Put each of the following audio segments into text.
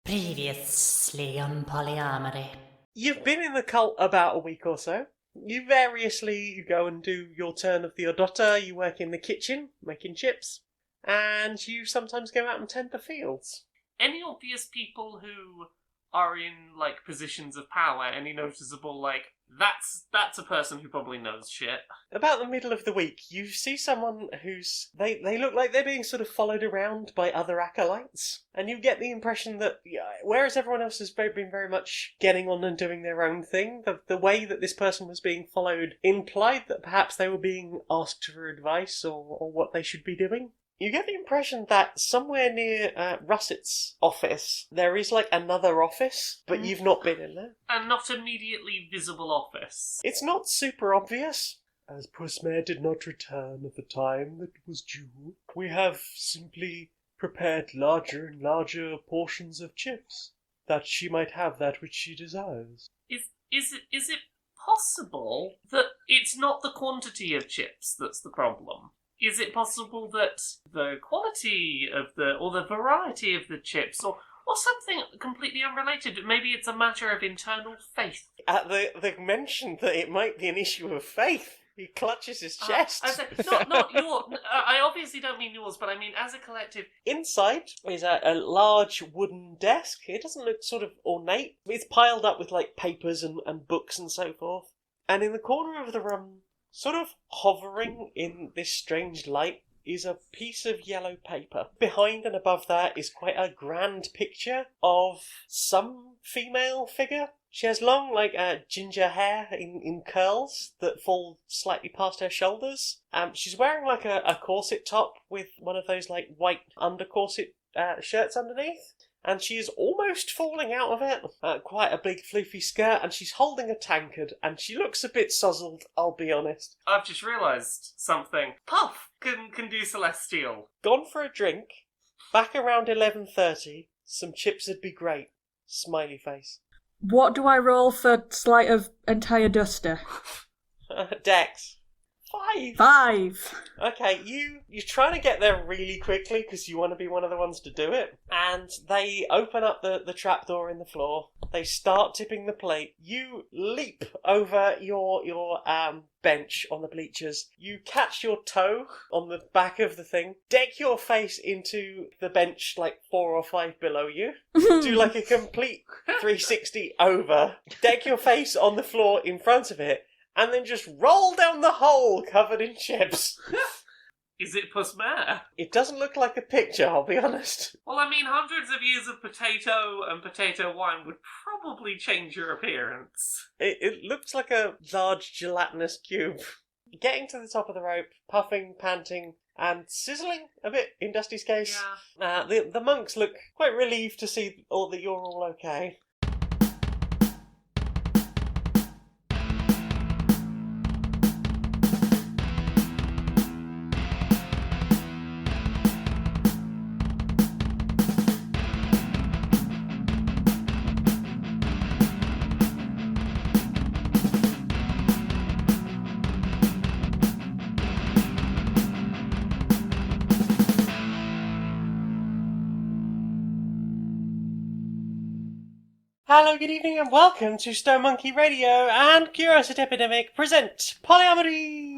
Previously on PolyArmoury. You've been in the cult about a week or so. You go and do your turn of the odotta, you work in the kitchen, making chips, and you sometimes go out and tend the fields. Any obvious people who are in, positions of power? Any noticeable, that's a person who probably knows shit. About the middle of the week, you see someone they look like they're being sort of followed around by other acolytes, and you get the impression that, whereas everyone else has been very much getting on and doing their own thing, the way that this person was being followed implied that perhaps they were being asked for advice or what they should be doing. You get the impression that somewhere near Russet's office there is another office, but you've not been in there. And not immediately visible office. It's not super obvious. As Pussmare did not return at the time that was due, we have simply prepared larger and larger portions of chips, that she might have that which she desires. Is it possible that it's not the quantity of chips that's the problem? Is it possible that the quality of or the variety of the chips, or something completely unrelated? Maybe it's a matter of internal faith. At the mention that it might be an issue of faith, he clutches his chest. Not your. I obviously don't mean yours, but I mean as a collective. Inside is a large wooden desk. It doesn't look sort of ornate. It's piled up with papers and books and so forth. And in the corner of the room, sort of hovering in this strange light, is a piece of yellow paper. Behind and above that is quite a grand picture of some female figure. She has long, ginger hair in curls that fall slightly past her shoulders. She's wearing a corset top with one of those white under corset shirts underneath. And she is almost falling out of it. Quite a big floofy skirt, and she's holding a tankard, and she looks a bit sozzled, I'll be honest. I've just realised something. Puff can do Celestial. Gone for a drink. Back around 11:30. Some chips would be great. Smiley face. What do I roll for sleight of entire duster? Dex. 5. 5. Okay, you're trying to get there really quickly because you want to be one of the ones to do it. And they open up the trapdoor in the floor. They start tipping the plate. You leap over your bench on the bleachers. You catch your toe on the back of the thing. Deck your face into the bench 4 or 5 below you. Do a complete 360 over. Deck your face on the floor in front of it. And then just roll down the hole covered in chips. Is it Pussmare? It doesn't look like a picture, I'll be honest. Well, I mean, hundreds of years of potato and potato wine would probably change your appearance. It looks like a large gelatinous cube. Getting to the top of the rope, puffing, panting, and sizzling a bit in Dusty's case. Yeah. The monks look quite relieved to see that you're all okay. Hello, good evening, and welcome to Stone Monkey Radio and Curiosity Epidemic present PolyArmoury!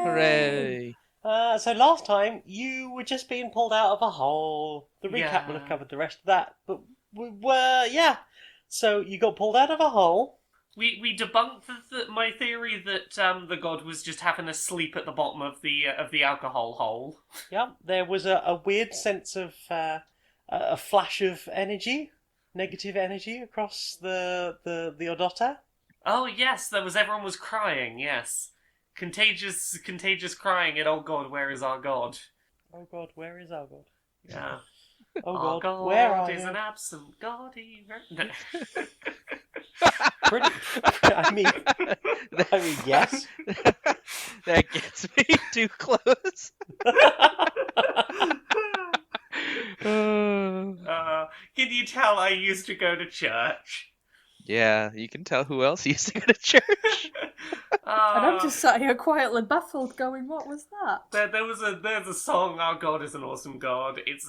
Hooray! So last time, you were just being pulled out of a hole. The recap will have covered the rest of that, but So you got pulled out of a hole. We debunked my theory that the god was just having a sleep at the bottom of the alcohol hole. Yep, there was a weird sense of a flash of energy. Negative energy across the odotta. Oh yes, everyone was crying. Yes, contagious crying. And oh God, where is our God? Oh God, where is our God? Yeah. Oh our God, where are is you? an absent God. I mean, yes. That gets me too close. Can you tell I used to go to church? Yeah, you can tell who else used to go to church. And I'm just sat here quietly baffled going, what was that? There's a song, Our God is an Awesome God. It's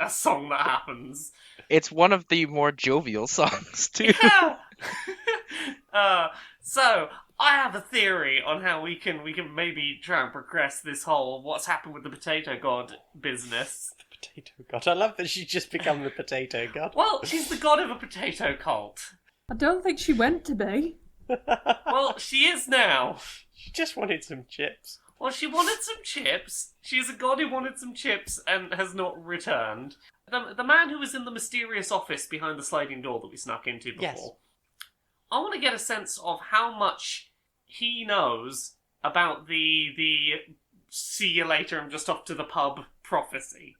a song that happens. It's one of the more jovial songs too. Yeah. So I have a theory on how we can maybe try and progress this whole what's happened with the potato god business. The potato god. I love that she's just become the potato god. Well, she's the god of a potato cult. I don't think she went to be. Well, she is now. She just wanted some chips. Well, she wanted some chips. She's a god who wanted some chips and has not returned. The man who was in the mysterious office behind the sliding door that we snuck into before. Yes. I want to get a sense of how much he knows about the see you later, I'm just off to the pub prophecy.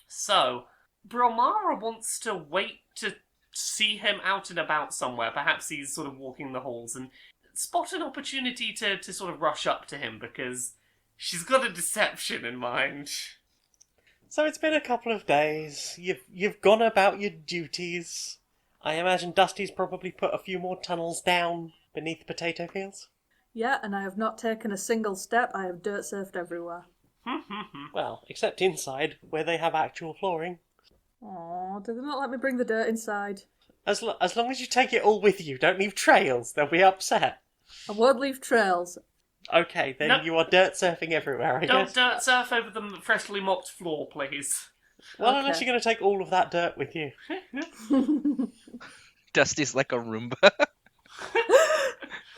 So, Brilmara wants to wait to see him out and about somewhere. Perhaps he's sort of walking the halls and spot an opportunity to sort of rush up to him because she's got a deception in mind. So it's been a couple of days. You've gone about your duties. I imagine Dusty's probably put a few more tunnels down beneath the potato fields. Yeah, and I have not taken a single step. I have dirt surfed everywhere. Well, except inside, where they have actual flooring. Aw, did they not let me bring the dirt inside? As long as you take it all with you, don't leave trails, they'll be upset. I won't leave trails. Okay, then No. you are dirt surfing everywhere, I Don't guess. dirt surf over the freshly mopped floor, please. Well, Okay. unless you're going to take all of that dirt with you. Dusty's like a Roomba.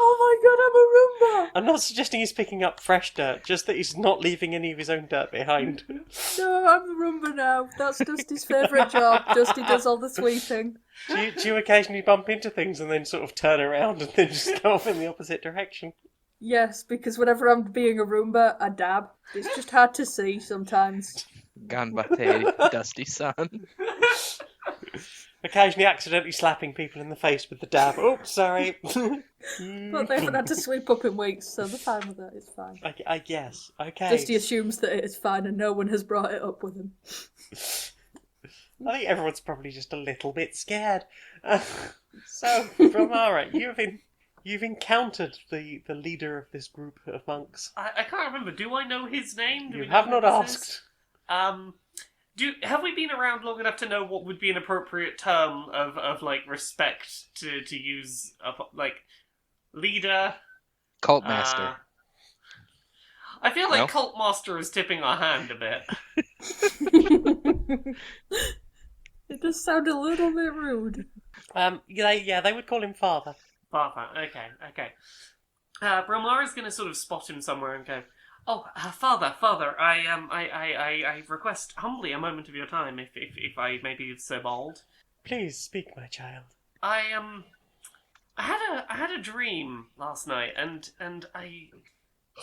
Oh my god, I'm a Roomba! I'm not suggesting he's picking up fresh dirt, just that he's not leaving any of his own dirt behind. No, I'm the Roomba now. That's Dusty's favourite job. Dusty does all the sweeping. Do you occasionally bump into things and then sort of turn around and then just go off in the opposite direction? Yes, because whenever I'm being a Roomba, I dab. It's just hard to see sometimes. Ganbate, Dusty son. Occasionally accidentally slapping people in the face with the dab. Oops, sorry. But they haven't had to sweep up in weeks, so they're fine with it. It's fine. I guess. Okay. Dusty assumes that it is fine and no one has brought it up with him. I think everyone's probably just a little bit scared. So, Brilmara, you've encountered the leader of this group of monks. I can't remember. Do I know his name? Do You we know have who not this is? asked. Have we been around long enough to know what would be an appropriate term of like respect to use like leader? Cult master. I feel like No? cult master is tipping our hand a bit. It does sound a little bit rude. They would call him father. Father. Okay. Brilmara's going to sort of spot him somewhere and go, "Oh, father, I request humbly a moment of your time, if I may be so bold. Please speak, my child. I had a dream last night, and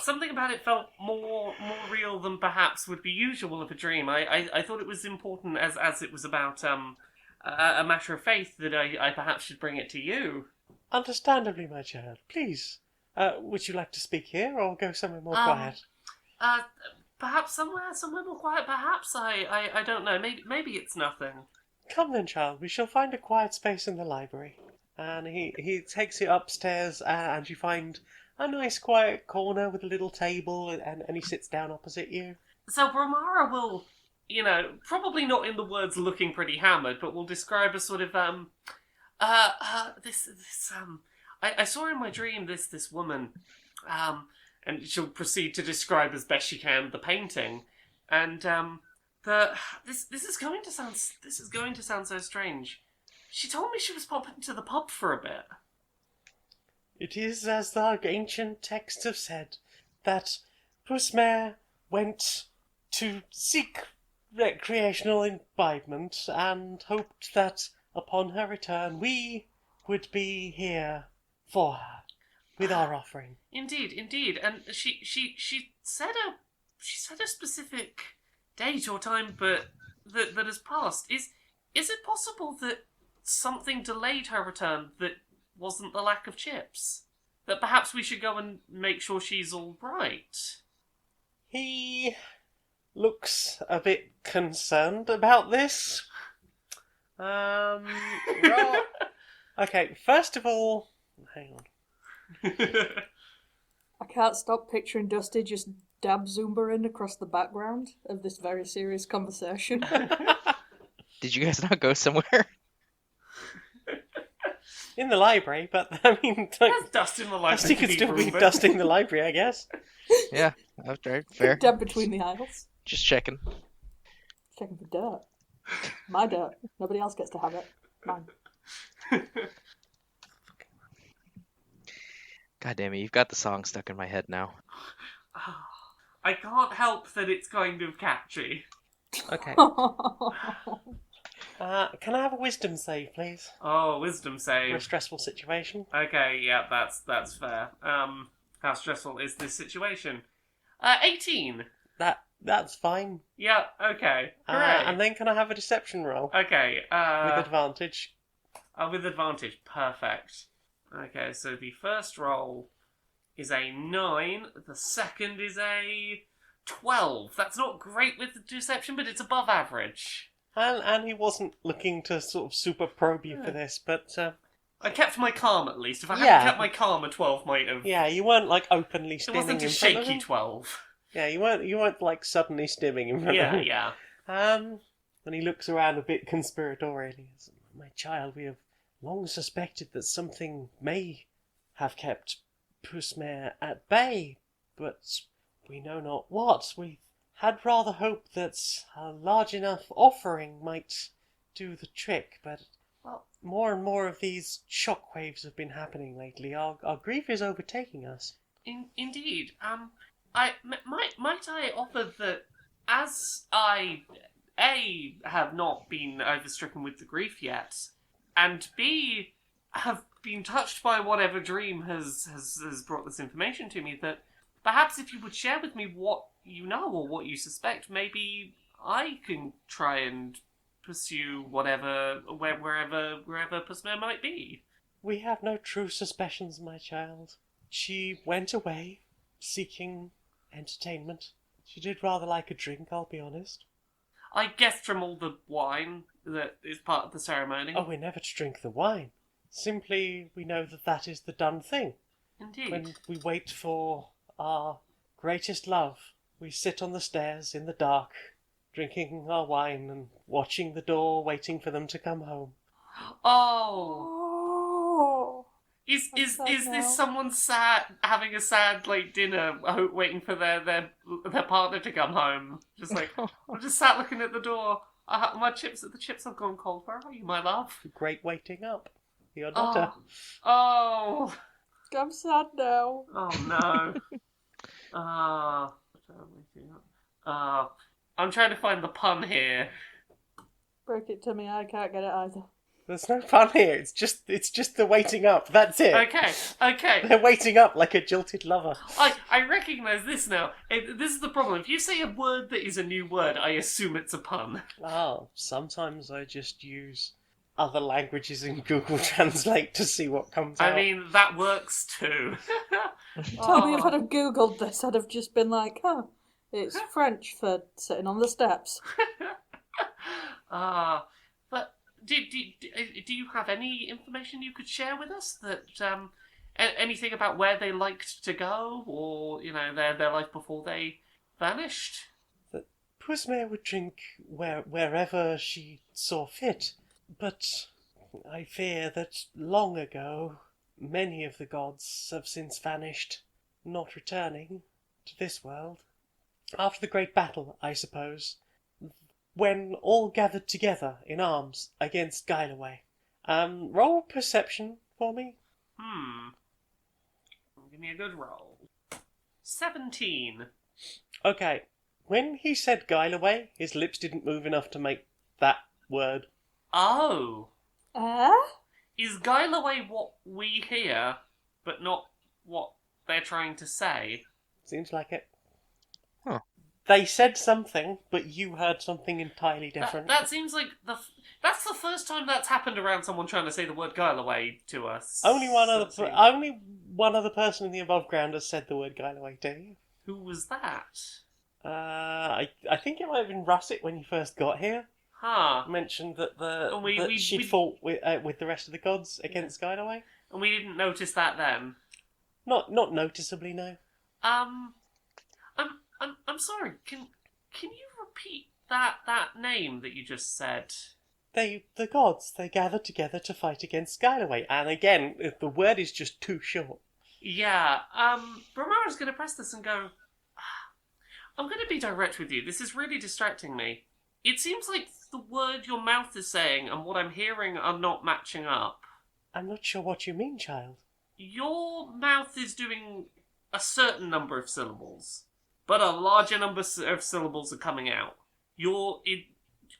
something about it felt more real than perhaps would be usual of a dream. I thought it was important as it was about a matter of faith that I perhaps should bring it to you." Understandably, my child. Please, would you like to speak here or go somewhere more quiet? Perhaps somewhere more quiet. Perhaps I don't know. Maybe it's nothing. Come then, child. We shall find a quiet space in the library. And he takes you upstairs, and you find a nice quiet corner with a little table, and he sits down opposite you. So Brilmara will, probably not in the words "looking pretty hammered," but will describe a sort of I saw in my dream this woman, and she'll proceed to describe as best she can the painting, and this is going to sound so strange. She told me she was popping to the pub for a bit. It is as the ancient texts have said, that Pusmare went to seek recreational imbibement and hoped that upon her return we would be here for her with our offering. Indeed, and she said a specific date or time, but that has passed. Is it possible that something delayed her return that wasn't the lack of chips? That perhaps we should go and make sure she's all right? He looks a bit concerned about this. Okay, first of all, hang on. I can't stop picturing Dusty just dab Zumba in across the background of this very serious conversation. Did you guys not go somewhere? In the library, but I mean, There's dust in the library. dusting could to still be Roomba. dusting the library, I guess. Yeah, okay, fair. Dirt between the aisles. Just checking. Checking for dirt. My dirt. Nobody else gets to have it. Mine. God damn it, you've got the song stuck in my head now. I can't help that it's kind of catchy. Okay. Can I have a wisdom save, please? Oh, wisdom For a save. stressful situation. Okay, yeah, that's fair. How stressful is this situation? 18. That's fine. Yeah, okay. Hooray. And then can I have a deception roll Okay, with advantage? with advantage. Perfect. Okay, so the first roll is a 9, the second is a 12. That's not great with the deception, but it's above average. And he wasn't looking to sort of super probe you for this, but I kept my calm at least. If I Yeah. hadn't kept my calm, a 12 might have... yeah, you weren't like openly It stimming wasn't a in front of shaky him. 12. Yeah, you weren't like suddenly stimming in front of Yeah, him. yeah. And he looks around a bit conspiratorially. My child, we have long suspected that something may have kept Pussmare at bay, but we know not what. We had rather hoped that a large enough offering might do the trick, but Well, more and more of these shockwaves have been happening lately. Our grief is overtaking us. indeed. Might I offer that as I A have not been overstricken with the grief yet, and B have been touched by whatever dream has brought this information to me, that perhaps if you would share with me what you know or what you suspect, maybe I can try and pursue wherever Pussmare might be. We have no true suspicions, my child. She went away, seeking entertainment. She did rather like a drink, I'll be honest. I guessed from all the wine that is part of the ceremony. Oh, we're never to drink the wine. Simply, we know that that is the done thing. Indeed. When we wait for our greatest love, we sit on the stairs in the dark, drinking our wine and watching the door, waiting for them to come home. Oh. Oh. Is sad this now. someone sad having a sad like dinner, waiting for their partner to come home? Just like I'm just sat looking at the door. The chips have gone cold. Where are you, my love? Great waiting up. The odotta. Oh, I'm sad now. oh no. I'm trying to find the pun here. Break it to me, I can't get it either. There's no fun here. It's just the waiting up. That's it. Okay. They're waiting up like a jilted lover. I recognise this now. This is the problem. If you say a word that is a new word, I assume it's a pun. Oh, sometimes I just use other languages in Google Translate to see what comes out. I mean, that works too. Tell me if I'd have Googled this, I'd have just been like, oh, it's French for sitting on the steps. But do you have any information you could share with us that anything about where they liked to go, or their life before they vanished? Pussmare would drink wherever she saw fit, but I fear that long ago many of the gods have since vanished, not returning to this world. After the great battle, I suppose, when all gathered together in arms against Gylaway. Roll perception for me. Give me a good roll. 17. Okay. When he said Gylaway, his lips didn't move enough to make that word. Oh. Eh? Is Gylaway what we hear, but not what they're trying to say? Seems like it. Huh. They said something, but you heard something entirely different. That seems like that's the first time that's happened around someone trying to say the word Gylaway to us. Only one So other person in the above ground has said the word Gylaway to you. who was that? I think it might have been Russet when you first got here. Huh. Mentioned that we she'd fought with the rest of the gods against Gylaway. And we didn't notice that then. Not noticeably, no. I'm sorry. Can you repeat that name that you just said? the gods, they gathered together to fight against Skylaway. And again, the word is just too short. Yeah, Brilmara's gonna press this and go, I'm gonna be direct with you. This is really distracting me. It seems like the word your mouth is saying and what I'm hearing are not matching up. I'm not sure what you mean, child. Your mouth is doing a certain number of syllables, but a larger number of syllables are coming out.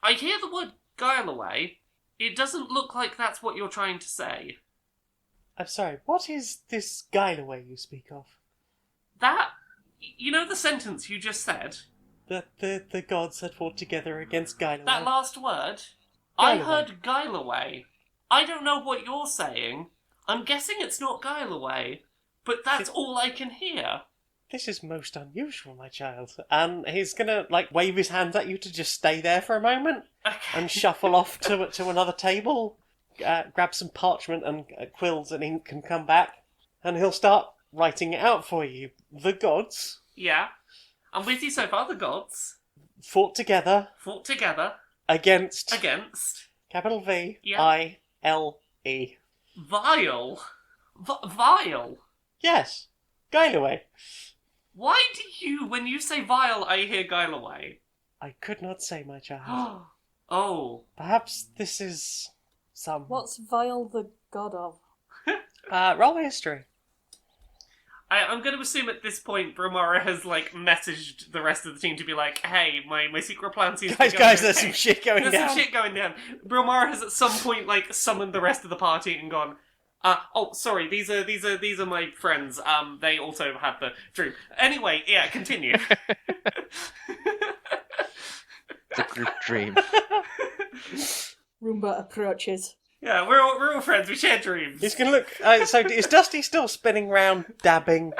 I hear the word Guileway. It doesn't look like that's what you're trying to say. I'm sorry, what is this Guileway you speak of? That... You know the sentence you just said? That the gods had fought together against Guileway? That last word? I Guileway. heard Guileway. I don't know what you're saying. I'm guessing it's not Guileway, but that's all I can hear. This is most unusual, my child. And he's gonna, wave his hands at you to just stay there for a moment Okay. and shuffle off to another table, grab some parchment and quills and ink and come back, and he'll start writing it out for you. The gods Yeah. I'm with you so far, the gods fought together against capital V, Yeah. I-L-E. Vile. Vile. Yes, Guileway. Why do you, when you say vile, I hear Guileway? I could not say, my child. Oh. Perhaps this is some... What's Vile the god of? roll history. I'm going to assume at this point Brilmara has, messaged the rest of the team to be like, hey, my secret plan seems to be going Guys, okay. there's some shit going There's down. some shit going down. Brilmara has at some point, summoned the rest of the party and gone, sorry, these are my friends. They also had the dream. Anyway, yeah, continue. The group dream. Roomba approaches. Yeah, we're all friends. We share dreams. He's gonna look... so is Dusty still spinning round, dabbing?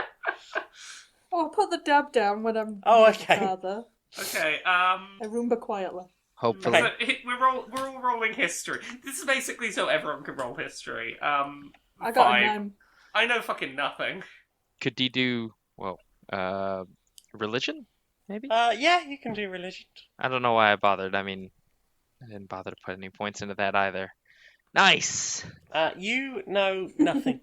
Oh, I put the dab down when I'm Oh, near the okay. father. Okay, I Roomba quietly. Hopefully. so we're all rolling history. This is basically so everyone can roll history. I got 5. a 9. I know fucking nothing. Could you do, religion? Maybe? Yeah, you can do religion. I don't know why I bothered. I mean, I didn't bother to put any points into that either. Nice! You know nothing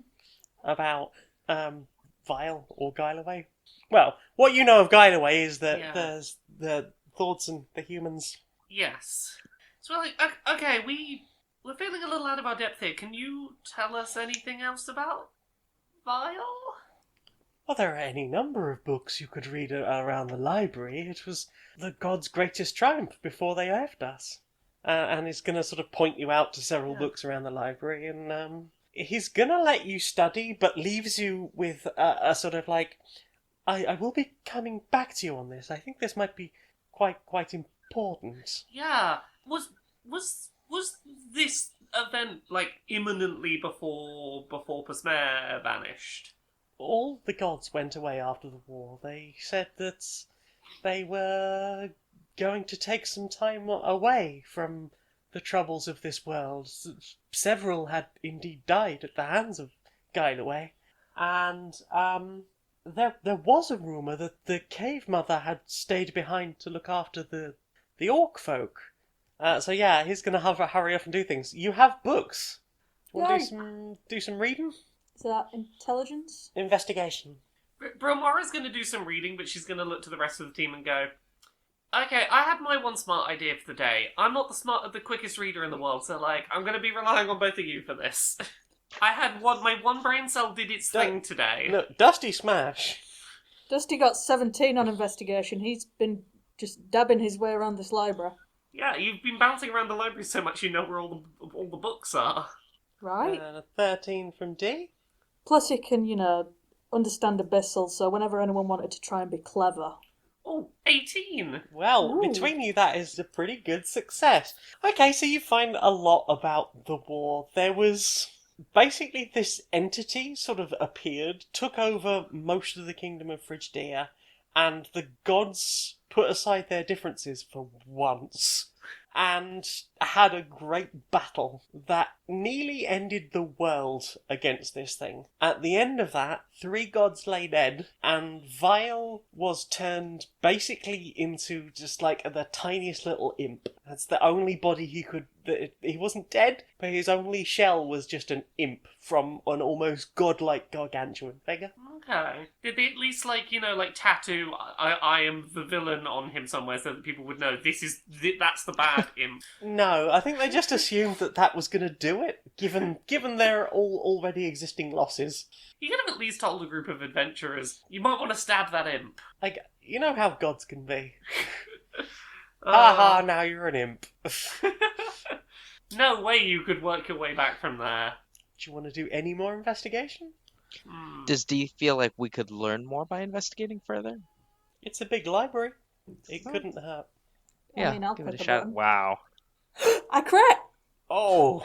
about Vile or Guileway. Well, what you know of Guileway is that Yeah. there's the thoughts and the humans. Yes. So, okay, we're feeling a little out of our depth here. Can you tell us anything else about Vile? Well, there are any number of books you could read around the library. It was the gods' greatest triumph before they left us. And he's going to sort of point you out to several books around the library, and he's going to let you study, but leaves you with a sort of I will be coming back to you on this. I think this might be quite important. Yeah. Was this event imminently before Pasmare vanished? All the gods went away after the war. They said that they were going to take some time away from the troubles of this world. Several had indeed died at the hands of Guileway. And there was a rumour that the cave mother had stayed behind to look after the orc folk. So yeah, he's going to hurry off and do things. You have books. Want to do some reading? Is that intelligence? Investigation. Brilmara's going to do some reading, but she's going to look to the rest of the team and go, okay, I had my one smart idea for the day. I'm not the quickest reader in the world, so I'm going to be relying on both of you for this. I had my one brain cell did its thing today. Look, Dusty Smash. Dusty got 17 on investigation. He's been just dabbing his way around this library. Yeah, you've been bouncing around the library so much you know where all the books are. Right? 13 from D. Plus he can, understand abyssal, so whenever anyone wanted to try and be clever. Oh, 18! Well, Ooh. between you, that is a pretty good success. Okay, so you find a lot about the war. There was basically this entity sort of appeared, took over most of the kingdom of Phrygia, and the gods put aside their differences for once and had a great battle that nearly ended the world against this thing. At the end of that, 3 gods lay dead, and Vile was turned basically into just like the tiniest little imp. That's the only body he could... He wasn't dead, but his only shell was just an imp from an almost godlike gargantuan figure. Okay. Did they at least, tattoo I am the villain on him somewhere so that people would know that's the bad imp? No, I think they just assumed that was going to do it, given their already existing losses. You could have at least told a group of adventurers, you might want to stab that imp. Like, you know how gods can be. Aha, now you're an imp. No way you could work your way back from there. Do you want to do any more investigation? Does D feel like we could learn more by investigating further? It's a big library. It couldn't hurt. Yeah, I mean, I'll give click it a the shot. button. Wow. I crit! Oh.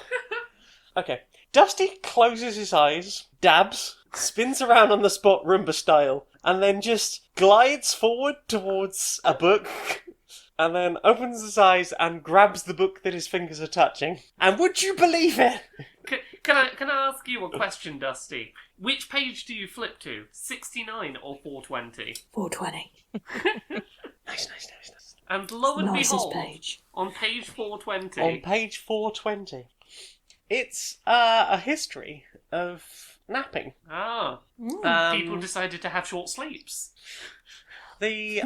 Okay. Dusty closes his eyes, dabs, spins around on the spot Roomba style, and then just glides forward towards a book, and then opens his eyes and grabs the book that his fingers are touching. And would you believe it? Can I ask you a question, Dusty? Which page do you flip to? 69 or 420? 420. Nice. And lo and Nicest behold, page. on page 420... On page 420, it's a history of napping. Ah, people decided to have short sleeps. The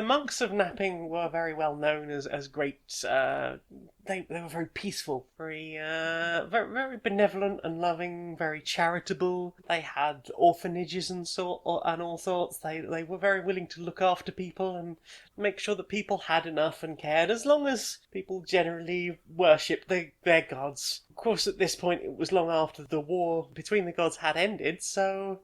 monks of Napping were very well known as great. They were very peaceful, very benevolent and loving, very charitable. They had orphanages and all sorts. They were very willing to look after people and make sure that people had enough and cared, as long as people generally worshipped their gods. Of course, at this point, it was long after the war between the gods had ended, so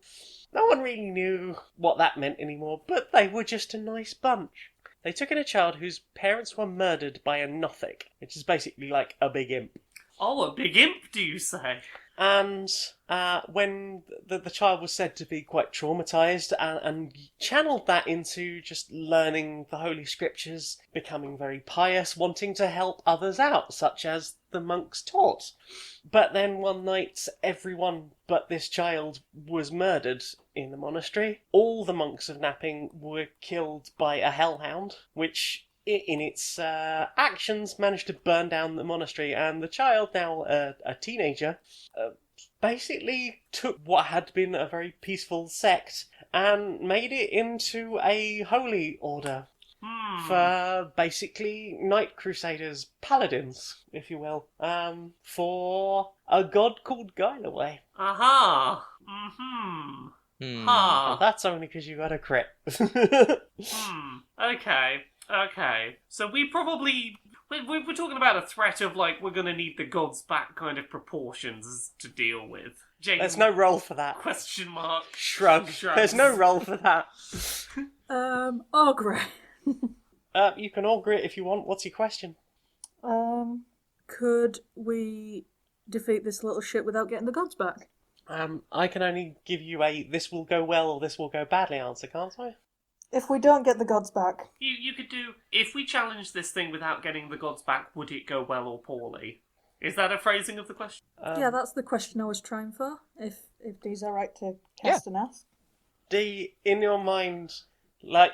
no one really knew what that meant anymore, but they were just a nice bunch. They took in a child whose parents were murdered by a Nothic, which is basically like a big imp. Oh, a big imp, do you say? And when the child was said to be quite traumatised and channeled that into just learning the Holy Scriptures, becoming very pious, wanting to help others out, such as the monks taught. But then one night, everyone but this child was murdered in the monastery. All the monks of Napping were killed by a hellhound, which in its actions managed to burn down the monastery, and the child, now a teenager, basically took what had been a very peaceful sect and made it into a holy order for basically knight crusaders, paladins, if you will, for a god called Guileway. Aha! And that's only because you got a crit. Okay. So we probably... We're talking about a threat of, we're going to need the gods back kind of proportions to deal with. Jane, There's no roll for that. question mark. Shrug. Shrugs. There's no roll for that. Augury. You can augur it if you want. What's your question? Could we defeat this little shit without getting the gods back? I can only give you a this will go well or this will go badly answer, can't I? If we don't get the gods back. You could do... If we challenge this thing without getting the gods back, would it go well or poorly? Is that a phrasing of the question? Yeah, that's the question I was trying for. If D's alright to cast and ask. D, in your mind,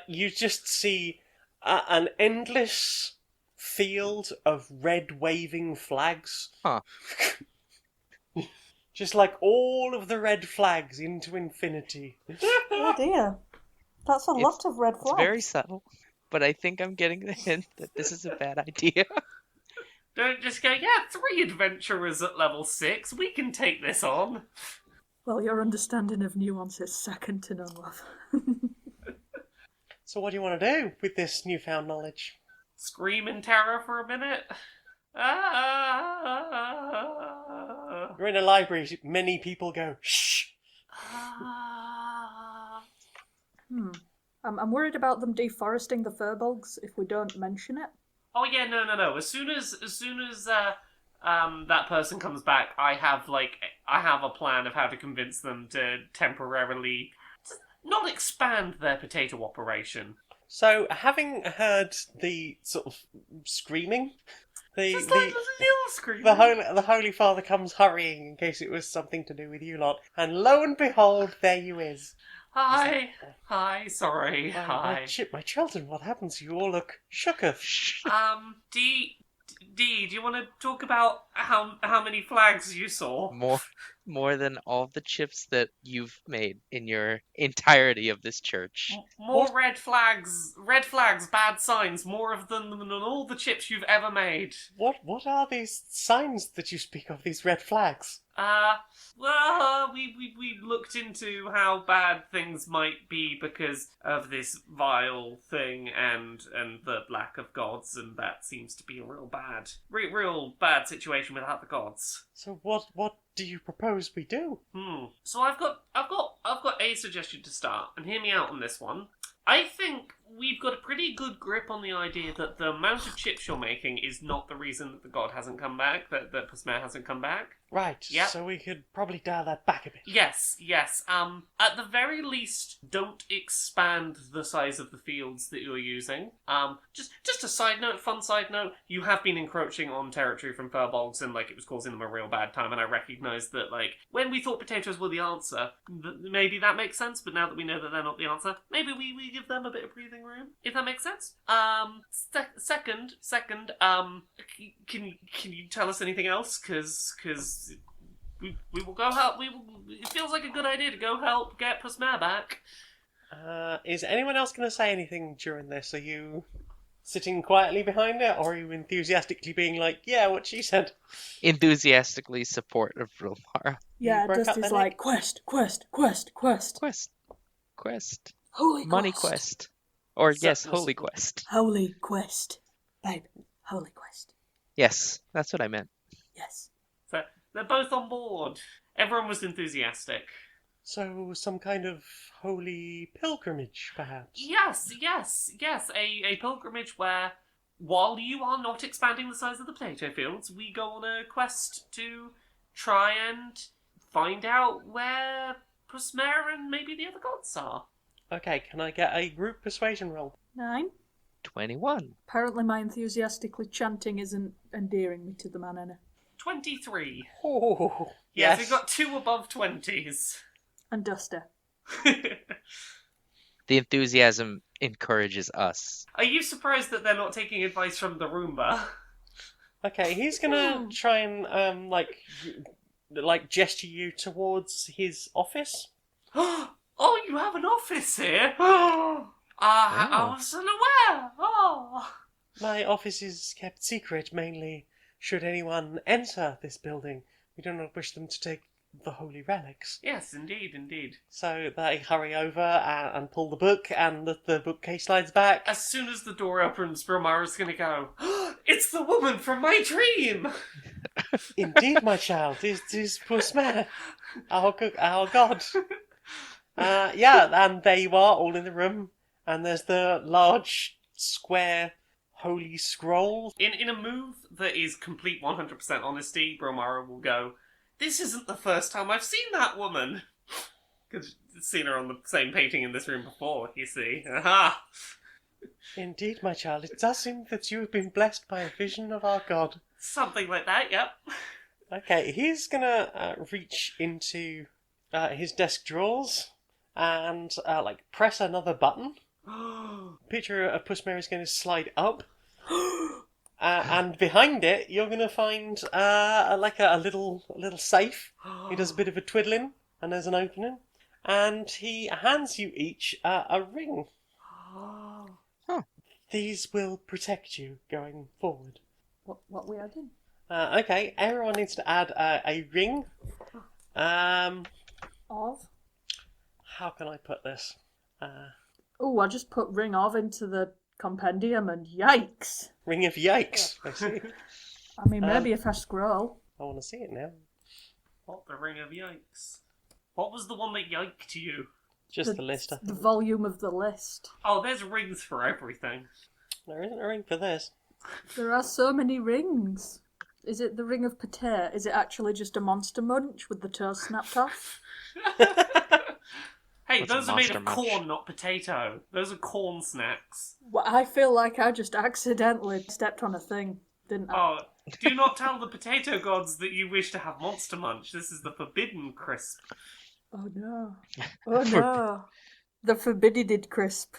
you just see an endless field of red waving flags. Huh. Just all of the red flags into infinity. Oh dear. That's a lot of red flags. It's very subtle, but I think I'm getting the hint that this is a bad idea. Don't just go, 3 adventurers at level 6, we can take this on. Well, your understanding of nuance is second to none, love. So what do you want to do with this newfound knowledge? Scream in terror for a minute. Ah. You're in a library, many people go, shh! I'm worried about them deforesting the furbolgs if we don't mention it. Oh yeah, no. As soon as that person comes back, I have a plan of how to convince them to temporarily not expand their potato operation, So, having heard the sort of screaming, Just like little screaming. the Holy Father comes hurrying in case it was something to do with you lot, and lo and behold, there you is. Hi. Hi, sorry. Hi. My children, what happens? You all look shooketh. D, do you want to talk about how many flags you saw? More than all the chips that you've made in your entirety of this church. More red flags, bad signs, more of them than all the chips you've ever made. What are these signs that you speak of, these red flags? Well, we looked into how bad things might be because of this vile thing and the lack of gods, and that seems to be a real bad situation without the gods. So what do you propose we do? So I've got a suggestion to start, and hear me out on this one. I think we've got a pretty good grip on the idea that the amount of chips you're making is not the reason that the god hasn't come back, that Pasmare hasn't come back. Right, Yep. So we could probably dial that back a bit. Yes. At the very least, don't expand the size of the fields that you're using. Just a fun side note, you have been encroaching on territory from furbolgs and, it was causing them a real bad time, and I recognise that, when we thought potatoes were the answer, maybe that makes sense, but now that we know that they're not the answer, maybe we give them a bit of breathing room, if that makes sense. Second, can you tell us anything else? Because we will go help. It feels like a good idea to go help get Pasmare back. Is anyone else going to say anything during this? Are you sitting quietly behind it, or are you enthusiastically being like, yeah, what she said? Enthusiastically support of Brilmara. Yeah, broke up Dusty's their like, quest. Quest. Holy Money quest. quest. Or So- yes, holy quest. Holy quest. Babe, holy quest. Yes, that's what I meant. Yes. So they're both on board. Everyone was enthusiastic. So some kind of holy pilgrimage, perhaps? Yes. A pilgrimage where, while you are not expanding the size of the potato fields, we go on a quest to try and find out where Pasmare and maybe the other gods are. Okay, can I get a group persuasion roll? 9. 21. Apparently my enthusiastically chanting isn't endearing me to the man any. 23. Oh, Yes, we've got 2 above 20s. And Dusty. The enthusiasm encourages us. Are you surprised that they're not taking advice from the Roomba? Okay, he's gonna try and gesture you towards his office. Oh, you have an office here? I wasn't aware. Oh. My office is kept secret, mainly should anyone enter this building. We do not wish them to take the holy relics. Yes, indeed. So they hurry over and pull the book, and the bookcase slides back. As soon as the door opens, Brilmara's gonna go, it's the woman from my dream! Indeed, my child, it is Pasmare, our god. And there you are, all in the room, and there's the large, square, holy scroll. In a move that is complete 100% honesty, Brilmara will go, this isn't the first time I've seen that woman! Because you've seen her on the same painting in this room before, you see. Aha! Indeed, my child, it does seem that you have been blessed by a vision of our god. Something like that, yep. Okay, he's gonna reach into his desk drawers and press another button. Picture of Pasmare is going to slide up, and behind it you're going to find a little safe. He does a bit of a twiddling, and there's an opening, and he hands you each a ring. These will protect you going forward. What we adding? Okay, everyone needs to add a ring. Of? How can I put this? Oh, I just put ring of into the compendium and yikes. Ring of yikes. I see. I mean, maybe if I scroll. I want to see it now. What the ring of yikes? What was the one that yiked you? Just the list. I The think. volume of the list. Oh, there's rings for everything. There isn't a ring for this. There are so many rings. Is it the ring of Pater? Is it actually just a monster munch with the toes snapped off? Hey, What's a those are made monster of munch? corn, not potato. Those are corn snacks. Well, I feel like I just accidentally stepped on a thing, didn't I? Oh, do not tell the potato gods that you wish to have Monster Munch. This is the forbidden crisp. Oh no. Oh no. The forbidded crisp.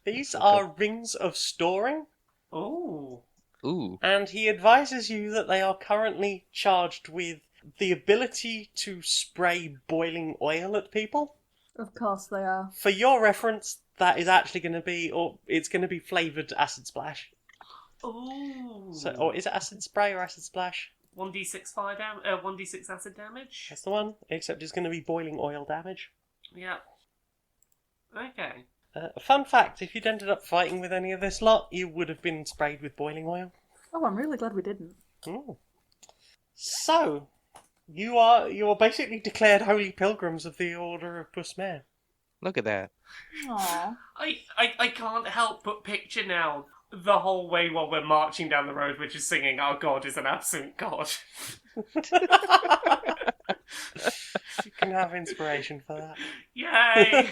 These are rings of storing, Oh. Ooh. and he advises you that they are currently charged with the ability to spray boiling oil at people. Of course they are. For your reference, that is actually going to be, or it's going to be flavoured acid splash. Ooh. So, or is it acid spray or acid splash? 1d6 1d6 acid damage. That's the one, except it's going to be boiling oil damage. Yeah. Okay. Fun fact, if you'd ended up fighting with any of this lot, you would have been sprayed with boiling oil. Oh, I'm really glad we didn't. Ooh. So, you are basically declared holy pilgrims of the Order of Brilmara. Look at that. Aww. I can't help but picture now the whole way while we're marching down the road, which is singing, "Our God is an absent God." You can have inspiration for that. Yay!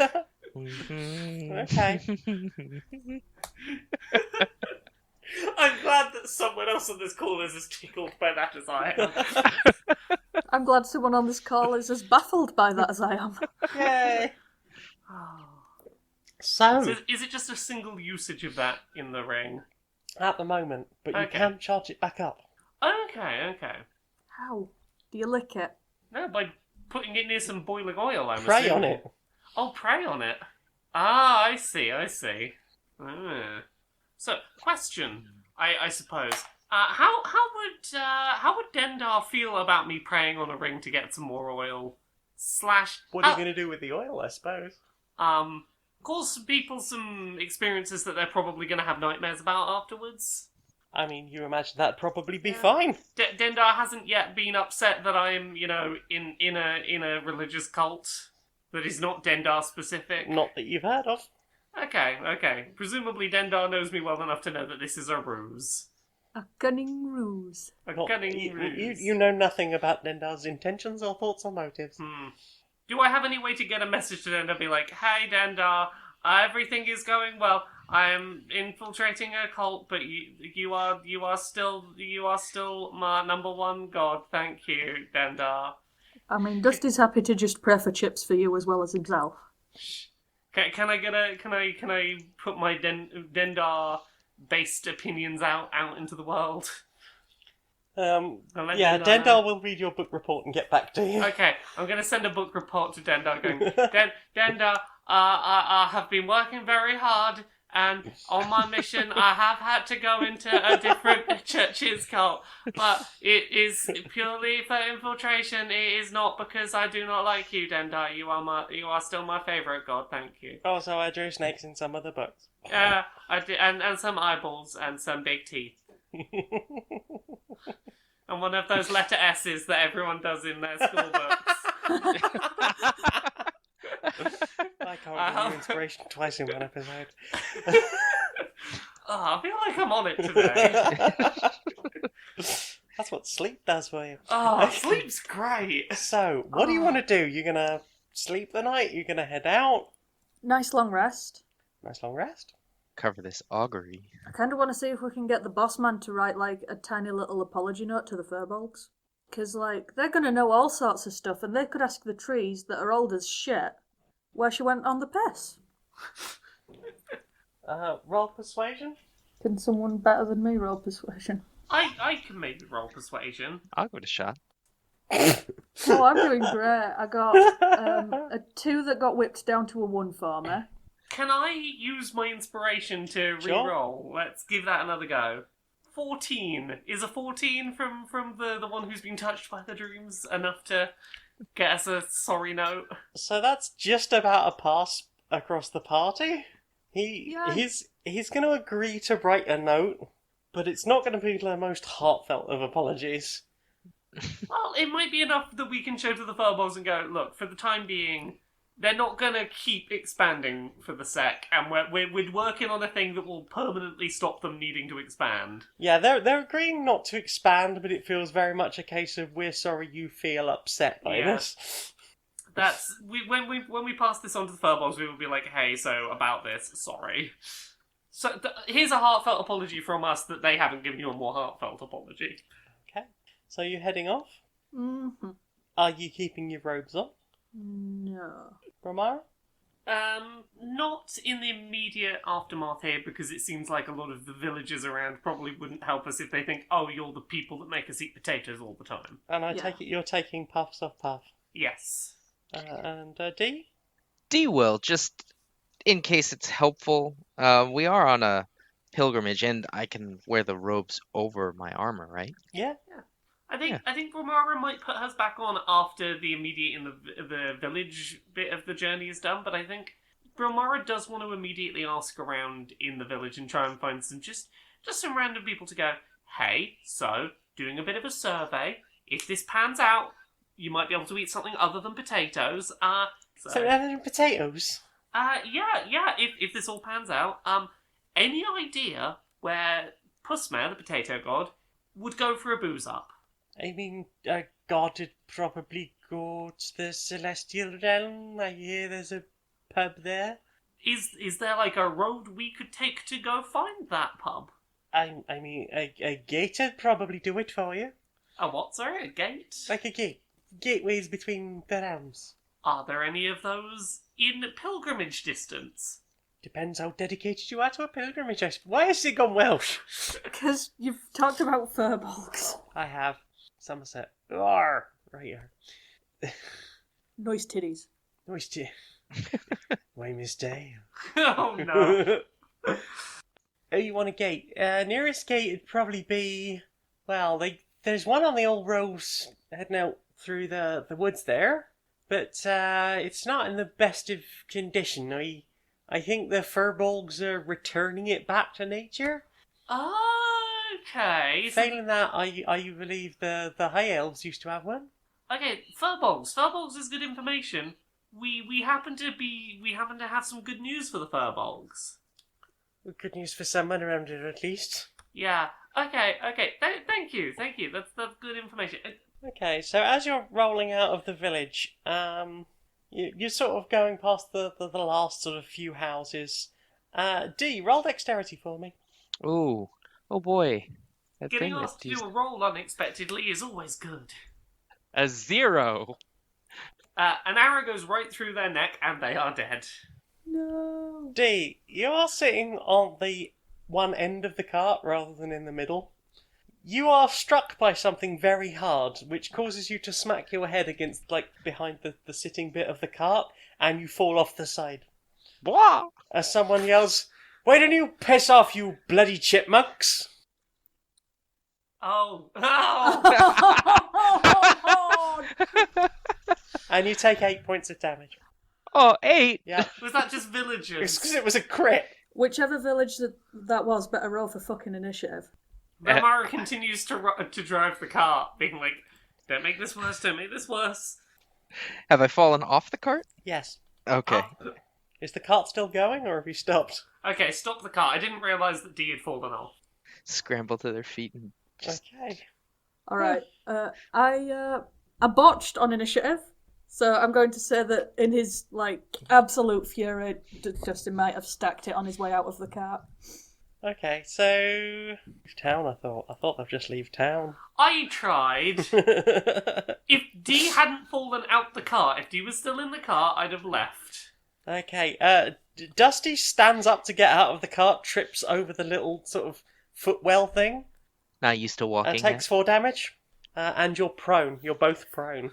Okay. I'm glad that someone else on this call is as tickled by that as I am. I'm glad someone on this call is as baffled by that as I am. Yay! So So, is it just a single usage of that in the ring? at the moment, but you Okay. can charge it back up. Okay. How? Do you lick it? No, by putting it near some boiling oil, I'm Pray on assuming. it. Oh, prey on it. Ah, I see. So, question, I suppose. How would Dendar feel about me praying on a ring to get some more oil? What are you going to do with the oil, I suppose? Cause some people some experiences that they're probably going to have nightmares about afterwards. I mean, you imagine that'd probably be fine. Dendar hasn't yet been upset that I'm, in a religious cult that is not Dendar specific. Not that you've heard of. Okay. Presumably Dendar knows me well enough to know that this is a ruse. A cunning ruse. A Not- cunning ruse. you know nothing about Dendar's intentions or thoughts or motives. Do I have any way to get a message to Dendar, be like, "Hey Dendar, everything is going well. I am infiltrating a cult, but you are still my number one god. Thank you, Dendar." I mean, Dusty's happy to just pray for chips for you as well as himself. Can I put my Dendar based opinions out into the world? I'll let Yeah, Dendar know. Dendar will read your book report and get back to you. Okay, I'm going to send a book report to Dendar going, Dendar, I have been working very hard, and on my mission I have had to go into a different church's cult, but it is purely for infiltration. It is not because I do not like you, Dendar. You are still my favourite god, thank you. Also, I drew snakes in some of the books. I did, and some eyeballs and some big teeth. And one of those letter S's that everyone does in their school books. I can't give you inspiration twice in one episode. I feel like I'm on it today. That's what sleep does for you. Sleep's great. So, what do you want to do? You're going to sleep the night? You're going to head out? Nice long rest. Nice long rest? Cover this augury. I kind of want to see if we can get the boss man to write, like, a tiny little apology note to the furbolgs. Because, like, they're going to know all sorts of stuff, and they could ask the trees that are old as shit where she went on the piss. Roll persuasion? Can someone better than me roll persuasion? I can maybe roll persuasion. I'll give it a shot. Oh, I'm doing great. I got a 2 that got whipped down to a 1 for me. Can I use my inspiration to Sure. re-roll? Let's give that another go. 14. Is a 14 from the one who's been touched by the dreams enough to get us a sorry note? So that's just about a pass across the party. Yeah. He's going to agree to write a note, but it's not going to be the most heartfelt of apologies. Well, it might be enough that we can show to the furballs and go, look, for the time being, they're not going to keep expanding for the sec, and we're working on a thing that will permanently stop them needing to expand. Yeah, they're agreeing not to expand, but it feels very much a case of we're sorry you feel upset by Yeah. this. When we pass this on to the furbolgs, we will be like, hey, so about this, sorry. So here's a heartfelt apology from us that they haven't given you a more heartfelt apology. Okay. So you're heading off? Mm-hmm. Are you keeping your robes on, No. Brilmara? Not in the immediate aftermath here, because it seems like a lot of the villagers around probably wouldn't help us if they think, oh, you're the people that make us eat potatoes all the time. And I Yeah. take it you're taking puffs off Puff. Yes. And D? D will, just in case it's helpful. We are on a pilgrimage, and I can wear the robes over my armor, right? Yeah? I think Brilmara might put hers back on after the immediate in the village bit of the journey is done, but I think Brilmara does want to immediately ask around in the village and try and find just some random people to go, hey, so, doing a bit of a survey, if this pans out, you might be able to eat something other than potatoes, So other than potatoes? yeah, if this all pans out, any idea where Pussmare, the potato god, would go for a booze up? I mean, a god would probably go to the celestial realm. I hear there's a pub there. Is there like a road we could take to go find that pub? I mean, a gate would probably do it for you. A what, sorry? A gate? Like a gate. Gateways between the realms. Are there any of those in pilgrimage distance? Depends how dedicated you are to a pilgrimage. Why has it gone Welsh? Because you've talked about furbolgs. I have. Somerset. Arr! Right here. Noise titties. Nice to... Why, Miss Day? Oh no. Oh, you want a gate? Nearest gate would probably be... Well, there's one on the old roads heading out through the woods there. But it's not in the best of condition. I think the furbolgs are returning it back to nature. Okay. Failing that, I believe the high elves used to have one. Okay, furbolgs. Furbolgs is good information. We happen to have some good news for the furbolgs. Good news for someone around here, at least. Yeah. Okay. Thank you. That's good information. Okay, so as you're rolling out of the village, you're sort of going past the last sort of few houses. D, roll dexterity for me. Ooh, oh boy. That Getting thing that asked to do a roll unexpectedly is always good. a 0. An arrow goes right through their neck, and they are dead. No. D, you're sitting on the one end of the cart rather than in the middle. You are struck by something very hard, which causes you to smack your head against, like, behind the sitting bit of the cart, and you fall off the side. Blah! As someone yells, "Why don't you piss off, you bloody chipmunks?" Oh. And you take 8 points of damage. Oh, 8? Yeah. Was that just It's villagers? because it was a crit. Whichever village that was, better roll for fucking initiative. Brilmara continues to drive the cart, being like, don't make this worse, don't make this worse. Have I fallen off the cart? Yes. Okay. Is the cart still going, or have you stopped? Okay, stop the cart. I didn't realise that D had fallen off. Scramble to their feet and just... Okay. Alright. I botched on initiative. So I'm going to say that in his, like, absolute fury, Justin might have stacked it on his way out of the cart. Okay, so... Leave town, I thought they'd just leave town. I tried. If D hadn't fallen out the cart, if D was still in the cart, I'd have left. Okay, Dusty stands up to get out of the cart, trips over the little sort of footwell thing, Not used to walking. takes 4 damage, and you're prone. You're both prone.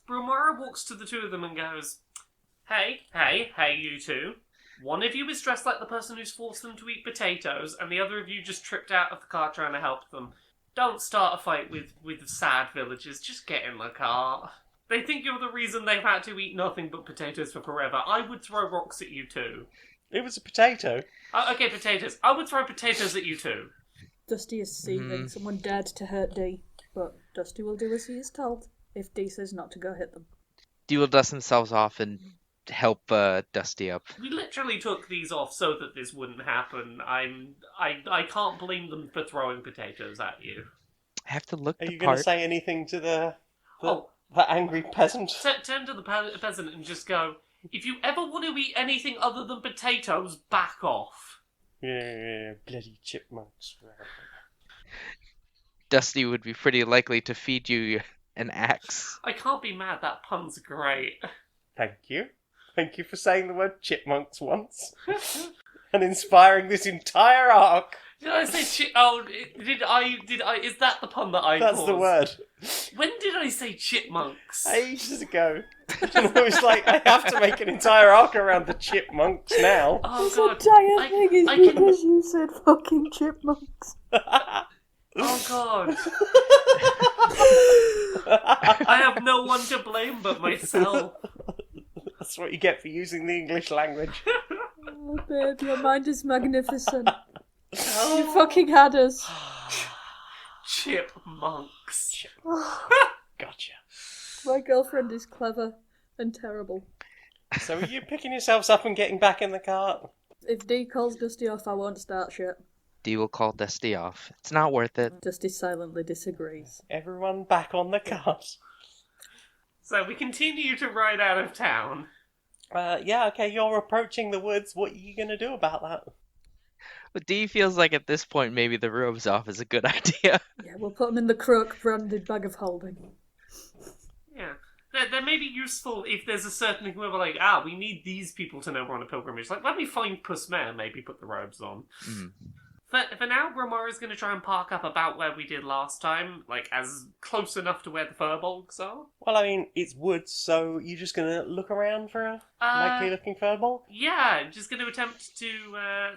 Brilmara walks to the two of them and goes, Hey, you two. One of you is dressed like the person who's forced them to eat potatoes, and the other of you just tripped out of the car trying to help them. Don't start a fight with sad villagers, just get in the car. They think you're the reason they've had to eat nothing but potatoes for forever. I would throw rocks at you too. It was a potato. Okay, potatoes. I would throw potatoes at you too. Dusty is seething. Someone dared to hurt D, but Dusty will do as he is told if D says not to go hit them. D will dust themselves off and help Dusty up. We literally took these off so that this wouldn't happen. I can't blame them for throwing potatoes at you. I have to look Are the you going to part. say anything to the... Oh, That angry peasant. Turn to the peasant and just go, if you ever want to eat anything other than potatoes, back off. Yeah, bloody chipmunks. Dusty would be pretty likely to feed you an axe. I can't be mad, that pun's great. Thank you. Thank you for saying the word chipmunks once. And inspiring this entire arc. Did I say oh, did I, is that the pun that I That's caused? the word. When did I say chipmunks? Ages ago. I was like, I have to make an entire arc around the chipmunks now. Oh This god. entire thing is I can- because you said fucking chipmunks. Oh god. I have no one to blame but myself. That's what you get for using the English language. Oh, babe, your mind is magnificent. You fucking had us. Chipmunks. Gotcha. My girlfriend is clever and terrible. So are you picking yourselves up and getting back in the cart? If Dee calls Dusty off, I won't start shit. Dee will call Dusty off. It's not worth it. Dusty silently disagrees. Everyone back on the cart. So we continue to ride out of town. Yeah, okay, you're approaching the woods. What are you going to do about that? But Dee feels like at this point maybe the robe's off is a good idea. Yeah, we'll put him in the crook branded bag of holding. Yeah. They may be useful if there's a certain thing where we're like, we need these people to know we're on a pilgrimage. Like, when we find Puss Mare, maybe put the robes on. Mm. For now, Brilmara's going to try and park up about where we did last time, like, as close enough to where the furbolgs are. Well, I mean, it's woods, so you're just going to look around for a likely-looking furball? Yeah, just going to attempt to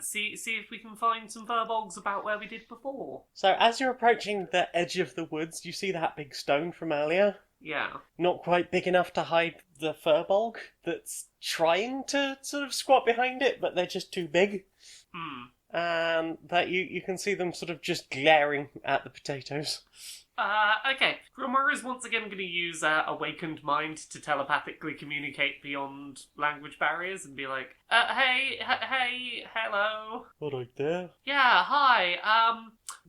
see if we can find some furbolgs about where we did before. So as you're approaching the edge of the woods, you see that big stone from earlier? Yeah. Not quite big enough to hide the furbolg that's trying to sort of squat behind it, but they're just too big. Hmm. And that you can see them sort of just glaring at the potatoes. Okay. Brilmara is once again going to use Awakened Mind to telepathically communicate beyond language barriers and be like, hey, hello. All right there. Yeah, hi.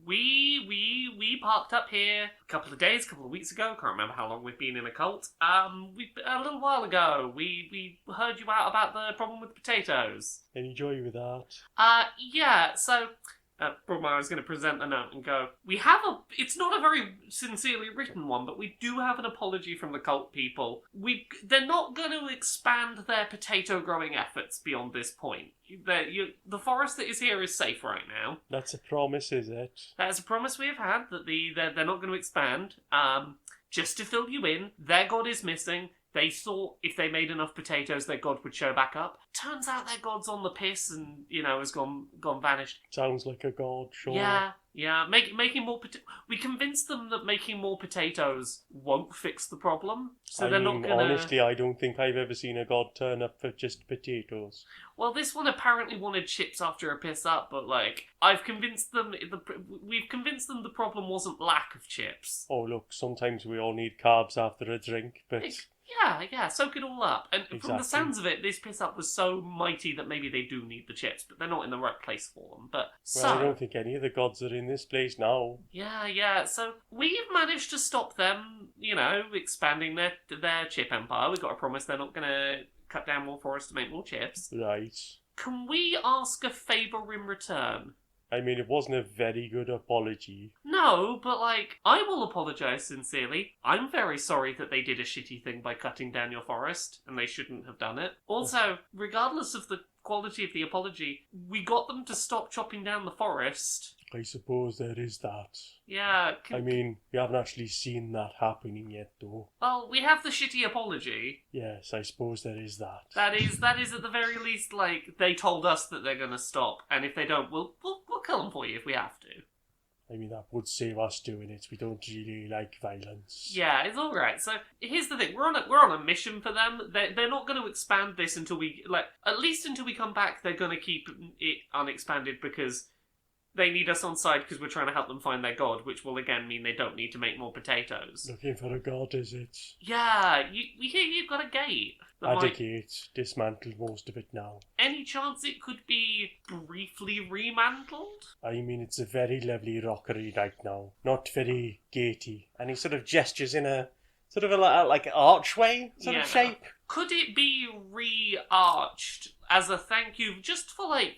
We parked up here a couple of weeks ago. Can't remember how long we've been in a cult. A little while ago, we heard you out about the problem with potatoes. Any joy with that? Yeah, so Brilmara is going to present a note and go, it's not a very sincerely written one, but we do have an apology from the cult people. They're not going to expand their potato growing efforts beyond this point. The forest that is here is safe right now. That's a promise, is it? That is a promise we have had, that they're not going to expand. Just to fill you in, their god is missing. They thought if they made enough potatoes, their god would show back up. Turns out their god's on the piss and, has gone vanished. Sounds like a god, sure. Yeah. Making more we convinced them that making more potatoes won't fix the problem. So they're not gonna... honestly, I don't think I've ever seen a god turn up for just potatoes. Well, this one apparently wanted chips after a piss up, but, I've convinced them... We've convinced them the problem wasn't lack of chips. Oh, look, sometimes we all need carbs after a drink, but... Yeah, soak it all up. And Exactly. from the sounds of it, this piss up was so mighty that maybe they do need the chips, but they're not in the right place for them. But Well, I don't think any of the gods are in this place now. Yeah. So we've managed to stop them, expanding their chip empire. We've got a promise they're not going to cut down more forests to make more chips. Right. Can we ask a favour in return? I mean, it wasn't a very good apology. No, but I will apologise sincerely. I'm very sorry that they did a shitty thing by cutting down your forest, and they shouldn't have done it. Also, regardless of the quality of the apology, we got them to stop chopping down the forest. I suppose there is that. Yeah. I mean, we haven't actually seen that happening yet, though. Well, we have the shitty apology. Yes, I suppose there is that. That is at the very least, they told us that they're going to stop, and if they don't, we'll kill them for you if we have to. I mean, that would save us doing it. We don't really like violence. Yeah, it's all right. So here's the thing: we're on a mission for them. They're not going to expand this until we at least until we come back. They're going to keep it unexpanded because they need us on side because we're trying to help them find their god, which will again mean they don't need to make more potatoes. Looking for a god, is it? Yeah, we hear you've got a gate. Add a gate. Dismantle most of it now. Any chance it could be briefly remantled? I mean, it's a very lovely rockery right now. Not very gatey. And he sort of gestures in a sort of like an archway sort of shape. Could it be re-arched as a thank you, just for like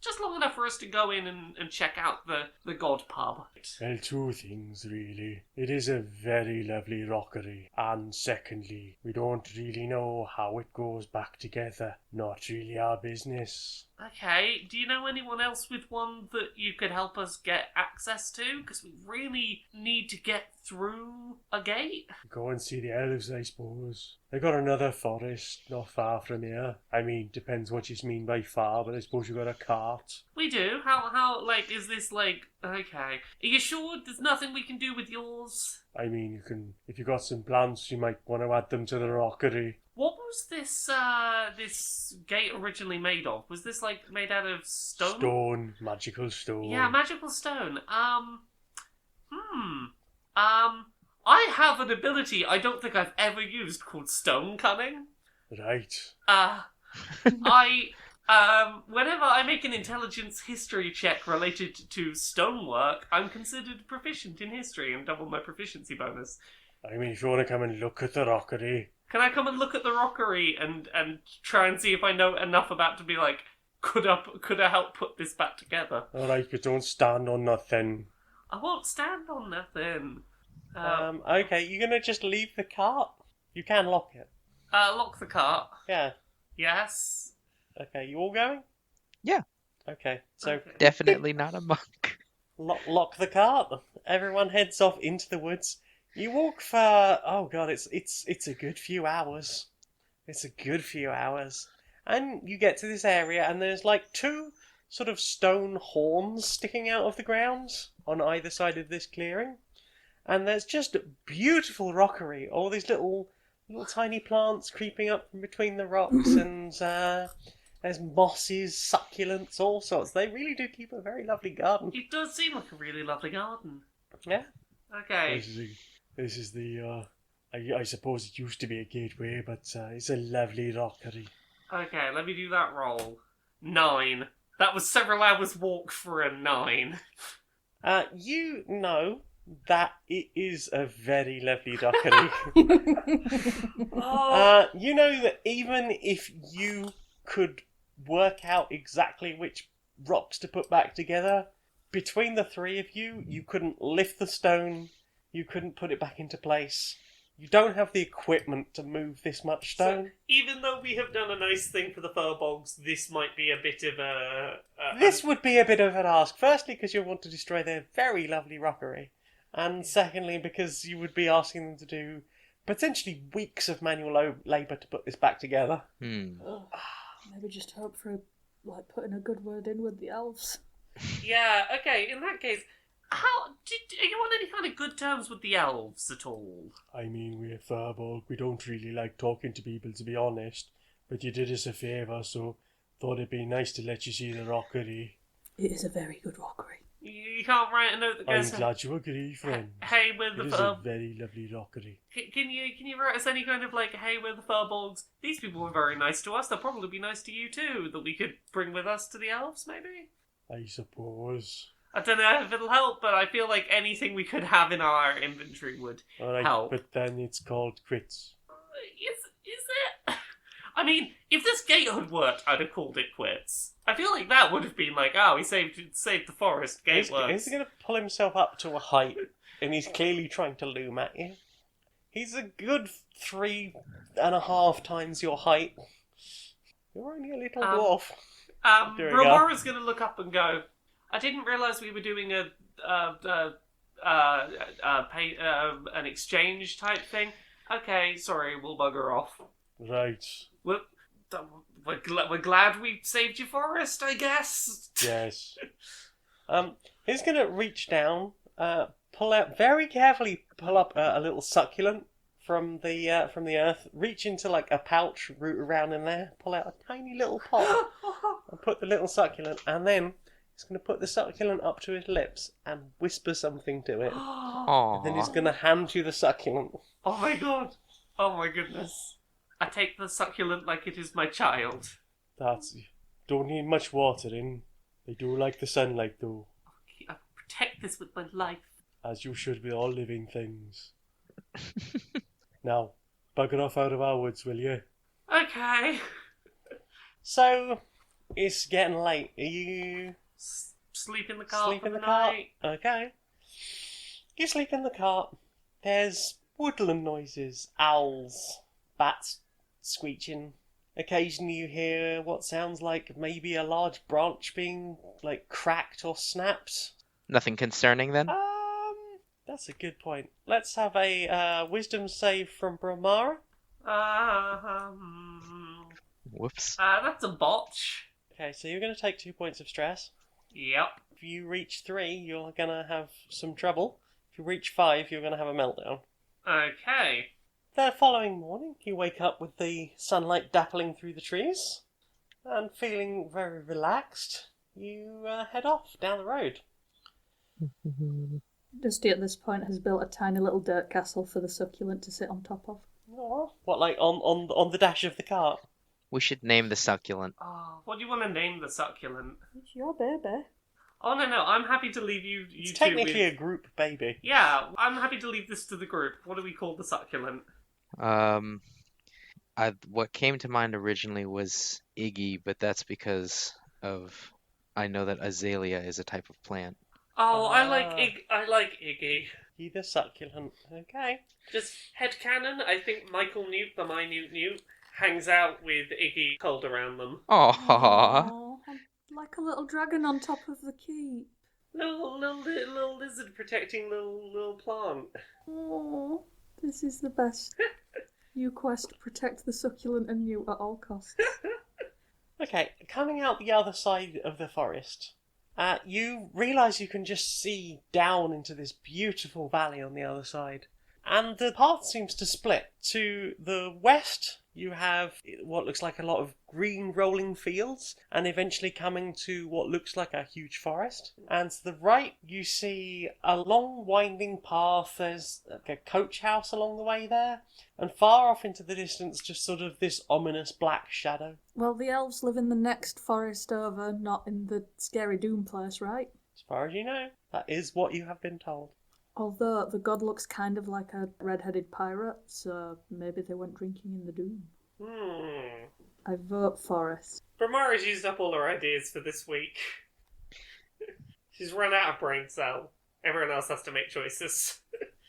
just long enough for us to go in and check out the God pub? Well, two things really. It is a very lovely rockery, and secondly, we don't really know how it goes back together. Not really our business. Okay, do you know anyone else with one that you could help us get access to? Because we really need to get through a gate. Go and see the elves, I suppose. They got another forest not far from here. I mean, depends what you mean by far, but I suppose you got a cart. We do. How like is this like? Okay, are you sure there's nothing we can do with yours? I mean, you can, if you got some plants, you might want to add them to the rockery. What was this this gate originally made of? Was this like made out of stone? Stone, magical stone. Yeah, magical stone. I have an ability I don't think I've ever used called stone cunning. Right. Whenever I make an intelligence history check related to stonework, I'm considered proficient in history and double my proficiency bonus. I mean, if you want to come and look at the rockery. Can I come and look at the rockery and try and see if I know enough about to be like, could I help put this back together? Alright, but don't stand on nothing. I won't stand on nothing. Okay, you're gonna just leave the cart? You can lock it. Lock the cart. Yeah. Yes. Okay, you all going? Yeah. Okay, so Okay. Definitely not a monk. lock the cart. Everyone heads off into the woods. You walk for it's a good few hours. It's a good few hours. And you get to this area and there's like two sort of stone horns sticking out of the ground on either side of this clearing. And there's just beautiful rockery, all these little tiny plants creeping up from between the rocks, and there's mosses, succulents, all sorts. They really do keep a very lovely garden. It does seem like a really lovely garden. Yeah. Okay. This is the I suppose it used to be a gateway, but it's a lovely rockery. Okay, let me do that roll. 9. That was several hours walk for a 9. You know that it is a very lovely rockery. You know that even if you could work out exactly which rocks to put back together, between the three of you, you couldn't lift the stone, you couldn't put it back into place. You don't have the equipment to move this much stone. So, even though we have done a nice thing for the furbolgs, this might be a bit of a... This would be a bit of an ask. Firstly, because you want to destroy their very lovely rockery. And secondly, because you would be asking them to do potentially weeks of manual labour to put this back together. Maybe just hope for like putting a good word in with the elves. Yeah, okay, in that case, are you on any kind of good terms with the elves at all? I mean, we're Furbolg. We don't really like talking to people, to be honest. But you did us a favour, so thought it'd be nice to let you see the rockery. It is a very good rockery. You can't write a note that I'm goes... glad you agree, friend. Hey, we're It the is a very lovely rockery. Can you write us any kind of like, hey, we're the furbolgs. These people were very nice to us. They'll probably be nice to you too. That we could bring with us to the elves, maybe. I suppose. I don't know if it'll help, but I feel like anything we could have in our inventory would Alright, help. but then it's called quits. Is it? I mean, if this gate had worked, I'd have called it quits. I feel like that would have been like, oh, he saved the forest. Gate works. He's going to pull himself up to a height, and he's clearly trying to loom at you. He's a good 3.5 times your height. You're only a little dwarf. There we go. Brilmara's going to look up and go, I didn't realise we were doing an exchange type thing. Okay, sorry, we'll bugger off. Right. We're glad we saved your forest, I guess. Yes. He's going to reach down, pull out very carefully, pull up a little succulent from the earth, reach into like a pouch, root around in there, pull out a tiny little pot, and put the little succulent, and then he's going to put the succulent up to his lips and whisper something to it. And then he's going to hand you the succulent. Oh my god. Oh my goodness. I take the succulent like it is my child. Don't need much watering. They do like the sunlight though. I protect this with my life. As you should with all living things. Now, bugger off out of our woods, will you? Okay. So, it's getting late. Are you Sleep in the cart sleep for in the the cart? night. Okay. You sleep in the cart. There's woodland noises, owls, bats screeching. Occasionally you hear what sounds like maybe a large branch being, like, cracked or snapped. Nothing concerning then? That's a good point. Let's have a wisdom save from Brilmara. Whoops. That's a botch. Okay, so you're going to take 2 points of stress. Yep. If you reach 3, you're going to have some trouble. If you reach 5, you're going to have a meltdown. Okay. The following morning, you wake up with the sunlight dappling through the trees, and feeling very relaxed, you head off down the road. Dusty at this point has built a tiny little dirt castle for the succulent to sit on top of. Oh, what, like on the dash of the cart? We should name the succulent. Oh, what do you want to name the succulent? It's your baby. Oh, no, I'm happy to leave you It's two technically with... a group baby. Yeah, I'm happy to leave this to the group. What do we call the succulent? What came to mind originally was Iggy, but that's because of I know that azalea is a type of plant. Oh, I like Ah. Iggy. Either succulent. Okay. Just headcanon, I think Michael Newt, the Minute Newt, hangs out with Iggy cold around them. Aww. Aw, like a little dragon on top of the keep. Little lizard protecting little plant. Oh, this is the best. You quest protect the succulent and you at all costs. Okay, coming out the other side of the forest, you realise you can just see down into this beautiful valley on the other side. And the path seems to split. To the west, you have what looks like a lot of green rolling fields, and eventually coming to what looks like a huge forest. And to the right, you see a long winding path. There's like a coach house along the way there. And far off into the distance, just sort of this ominous black shadow. Well, the elves live in the next forest over, not in the scary doom place, right? As far as you know, that is what you have been told. Although the god looks kind of like a red-headed pirate, so maybe they went drinking in the doom. I vote forest. Brilmara's used up all her ideas for this week. She's run out of brain cell. Everyone else has to make choices.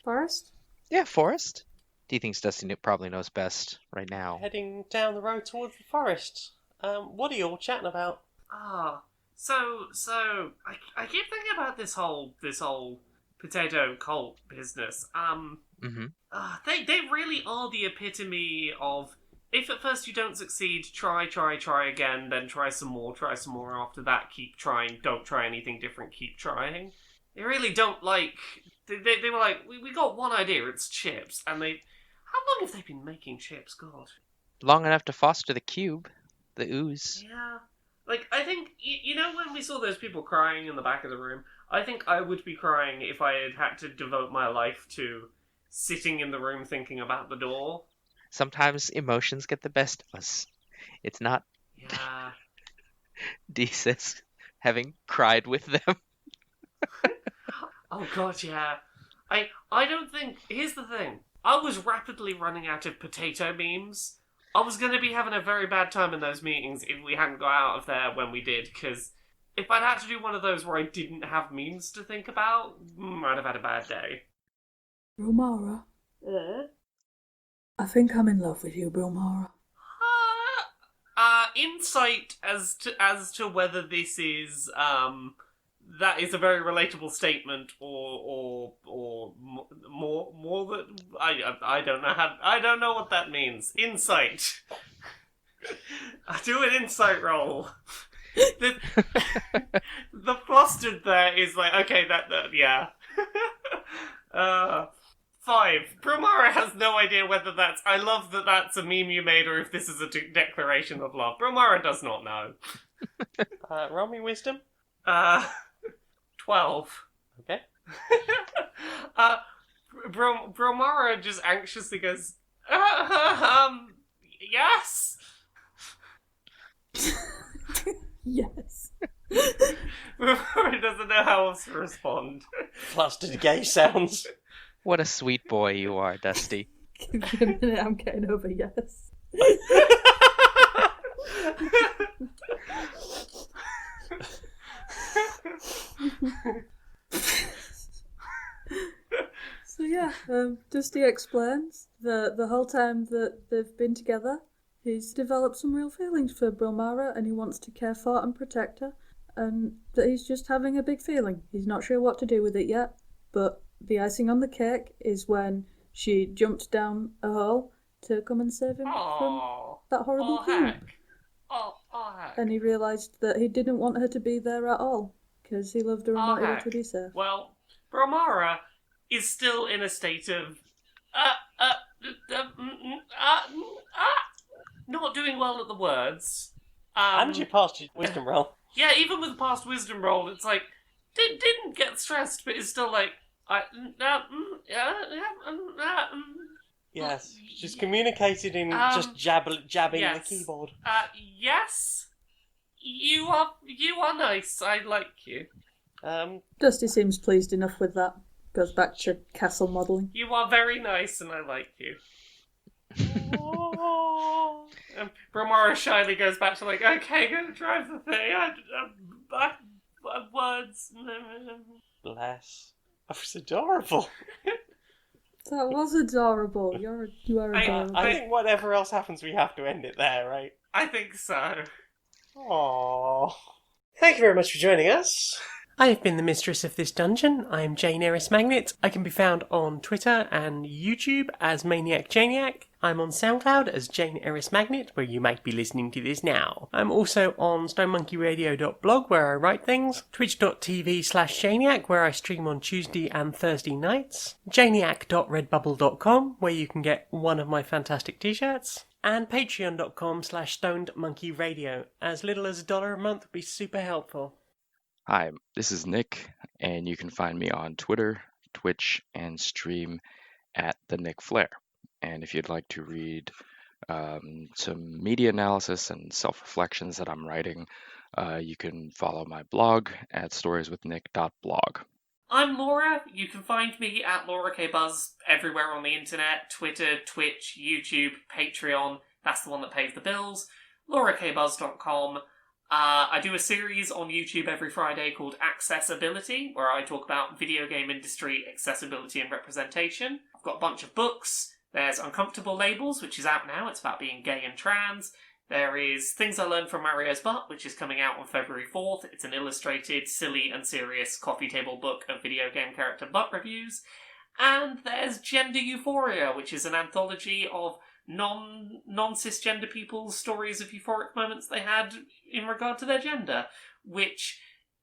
Forest? Yeah, forest. D thinks Dusty probably knows best right now. Heading down the road towards the forest. What are you all chatting about? So I keep thinking about this whole potato cult business. They really are the epitome of, if at first you don't succeed, try again, then try some more after that, keep trying, don't try anything different, keep trying. They really don't like, they were like, we got one idea, it's chips, and how long have they been making chips, God? Long enough to foster the cube, the ooze. Yeah. Like, I think, you know when we saw those people crying in the back of the room? I think I would be crying if I had to devote my life to sitting in the room thinking about the door. Sometimes emotions get the best of us. It's not Yeah. D says having cried with them. Oh god, yeah. I don't think... Here's the thing. I was rapidly running out of potato memes. I was going to be having a very bad time in those meetings if we hadn't got out of there when we did, because if I'd had to do one of those where I didn't have memes to think about, I'd have had a bad day. Brilmara. I think I'm in love with you, Brilmara. Insight as to whether this is that is a very relatable statement or more that I don't know what that means. Insight. I do an insight roll. The flustered there is like, okay, that yeah. 5. Brilmara has no idea whether that's... I love that that's a meme you made or if this is a declaration of love. Brilmara does not know. Roll me wisdom. 12. Okay. Brilmara just anxiously goes, yes. Yes. Brilmara doesn't know how else to respond. Flustered gay sounds. What a sweet boy you are, Dusty. Give me a minute, I'm getting over yes. So yeah, Dusty explains that the whole time that they've been together, he's developed some real feelings for Brilmara and he wants to care for and protect her, and that he's just having a big feeling. He's not sure what to do with it yet, but the icing on the cake is when she jumped down a hole to come and save him from that horrible cube. Heck. Oh, heck. And he realised that he didn't want her to be there at all, because he loved her and wanted her heck. to be safe. Well, Brilmara is still in a state of not doing well at the words. And you passed your wisdom roll. Yeah, even with past wisdom roll, it's like didn't get stressed, but it's still like Yes, she's communicated in just jabbing yes. the keyboard. Yes, you are nice. I like you. Dusty seems pleased enough with that. Goes back to castle modelling. You are very nice, and I like you. Brilmara shyly goes back to like, okay, go drive the thing. Words. Bless. That was adorable. That was adorable. You are adorable. I think whatever else happens, we have to end it there, right? I think so. Aww. Thank you very much for joining us. I have been the mistress of this dungeon. I am Jane Aerith Magnet. I can be found on Twitter and YouTube as Maniac Janiac. I'm on SoundCloud as Jane Aerith Magnet, where you might be listening to this now. I'm also on stonemonkeyradio.blog, where I write things, twitch.tv/Janiac, where I stream on Tuesday and Thursday nights, janiac.redbubble.com, where you can get one of my fantastic t-shirts, and patreon.com/stonedmonkeyradio. As little as $1 a month would be super helpful. Hi, this is Nick, and you can find me on Twitter, Twitch, and stream at the Nick Flair. And if you'd like to read some media analysis and self-reflections that I'm writing, you can follow my blog at storieswithnick.blog. I'm Laura. You can find me at Laura K. Buzz everywhere on the internet. Twitter, Twitch, YouTube, Patreon. That's the one that pays the bills. LauraKBuzz.com. I do a series on YouTube every Friday called Accessibility, where I talk about video game industry accessibility and representation. I've got a bunch of books. There's Uncomfortable Labels, which is out now. It's about being gay and trans. There is Things I Learned from Mario's Butt, which is coming out on February 4th. It's an illustrated, silly and serious coffee table book of video game character butt reviews. And there's Gender Euphoria, which is an anthology of non-cisgender people's stories of euphoric moments they had in regard to their gender, which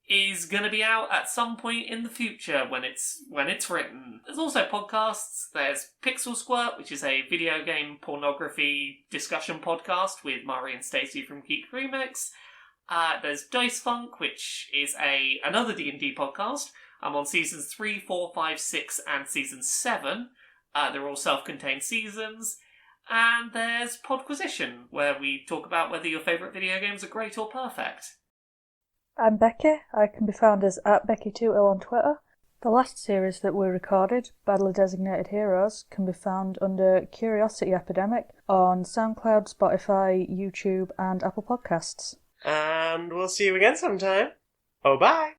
is going to be out at some point in the future when it's written. There's also podcasts. There's Pixel Squirt, which is a video game pornography discussion podcast with Mari and Stacey from Geek Remix. There's Dice Funk, which is another D&D podcast. I'm on seasons 3, 4, 5, 6, and season 7. They're all self-contained seasons. And there's Podquisition, where we talk about whether your favourite video games are great or perfect. I'm Becky. I can be found as @Becky2ill on Twitter. The last series that we recorded, Badly Designated Heroes, can be found under Curiosity Epidemic on SoundCloud, Spotify, YouTube, and Apple Podcasts. And we'll see you again sometime. Oh, bye!